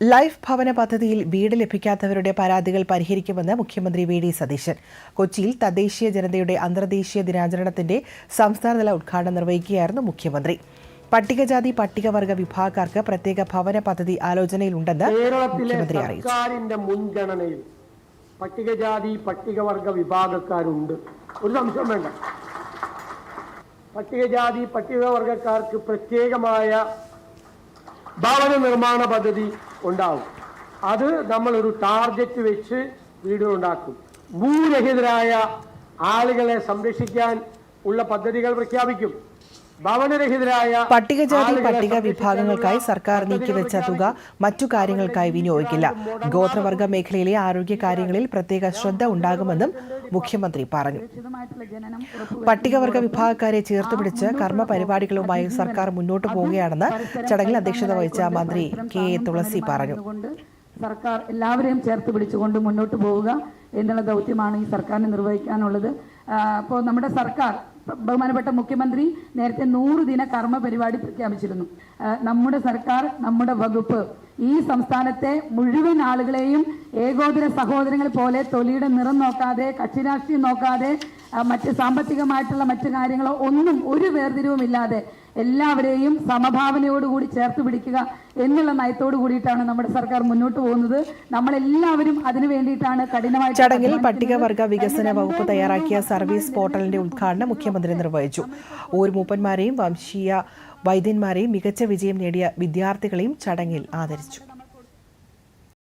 Life ഭവന പദ്ധതിയിൽ വീട് ലഭിക്കാത്തവരുടെ പരാതികൾ പരിഹരിക്കുമെന്ന് മുഖ്യമന്ത്രി വി.ഡി. സതീശൻ. കൊച്ചിയിൽ തദ്ദേശീയ ജനതയുടെ അന്തർദേശീയ ദിനാചരണത്തിന്റെ സംസ്ഥാനതല ഉദ്ഘാടനം നിർവഹിക്കുകയായിരുന്നു മുഖ്യമന്ത്രി. പട്ടികജാതി പട്ടികവർഗ വിഭാഗക്കാർക്ക് പ്രത്യേക ഭവന പദ്ധതി ആലോചനയിലുണ്ടെന്ന് മുഖ്യമന്ത്രി അറിയിച്ചു. മുൻഗണനയിൽ പട്ടികജാതി പട്ടികവർഗ വിഭാഗക്കാരുണ്ട്, ഒരു സംശയം വേണ്ട. പട്ടികജാതി പട്ടികവർഗക്കാർക്ക് പ്രത്യേകമായ ഭവന നിർമ്മാണ പദ്ധതി ഉണ്ടാവും. അത് നമ്മളൊരു ടാർഗറ്റ് വെച്ച് വീടുണ്ടാക്കും. ഭൂരഹിതരായ ആളുകളെ സംരക്ഷിക്കാൻ ഉള്ള പദ്ധതികൾ പ്രഖ്യാപിക്കും. പട്ടികജാതി പട്ടിക വിഭാഗങ്ങൾക്കായി സർക്കാർ നീക്കിവെച്ച തുക മറ്റു കാര്യങ്ങൾക്കായി വിനിയോഗിക്കില്ല. ഗോത്രവർഗ മേഖലയിലെ ആരോഗ്യ കാര്യങ്ങളിൽ പ്രത്യേക ശ്രദ്ധ ഉണ്ടാകുമെന്നും മുഖ്യമന്ത്രി പറഞ്ഞു. പട്ടികവർഗ വിഭാഗക്കാരെ ചേർത്തുപിടിച്ച് കർമ്മ പരിപാടികളുമായി സർക്കാർ മുന്നോട്ടു പോവുകയാണെന്ന് ചടങ്ങിൽ അധ്യക്ഷത വഹിച്ച മന്ത്രി കെ തുളസി പറഞ്ഞു. സർക്കാർ എല്ലാവരെയും ചേർത്ത് പിടിച്ചുകൊണ്ട് മുന്നോട്ട് പോവുക എന്നുള്ള ദൗത്യമാണ് ഈ സർക്കാരിന് നിർവഹിക്കാനുള്ളത്. അപ്പോൾ നമ്മുടെ സർക്കാർ, ബഹുമാനപ്പെട്ട മുഖ്യമന്ത്രി നേരത്തെ 100 ദിന കർമ്മ പരിപാടി പ്രഖ്യാപിച്ചിരുന്നു. നമ്മുടെ സർക്കാർ, നമ്മുടെ വകുപ്പ് ഈ സംസ്ഥാനത്തെ മുഴുവൻ ആളുകളെയും ഏകോദര സഹോദരങ്ങൾ പോലെ തൊലിയുടെ നിറം നോക്കാതെ, കക്ഷി രാഷ്ട്രീയം നോക്കാതെ, മറ്റ് സാമ്പത്തികമായിട്ടുള്ള മറ്റു കാര്യങ്ങളോ ഒന്നും ഒരു വേർതിരിവുമില്ലാതെ എല്ലാവരെയും സമഭാവനയോടുകൂടി ചേർത്ത് പിടിക്കുക എന്നുള്ള നയത്തോടു കൂടിയിട്ടാണ് നമ്മുടെ സർക്കാർ മുന്നോട്ട് പോകുന്നത്. നമ്മളെല്ലാവരും അതിനു വേണ്ടിയിട്ടാണ് കഠിനമായി. ചടങ്ങിൽ പട്ടികവർഗ വികസന വകുപ്പ് തയ്യാറാക്കിയ സർവീസ് പോർട്ടലിന്റെ ഉദ്ഘാടനം മുഖ്യമന്ത്രി നിർവഹിച്ചു. ഊർമൂപ്പന്മാരെയും വംശീയ വൈദ്യന്മാരെയും മികച്ച വിജയം നേടിയ വിദ്യാർത്ഥികളെയും ചടങ്ങിൽ ആദരിച്ചു.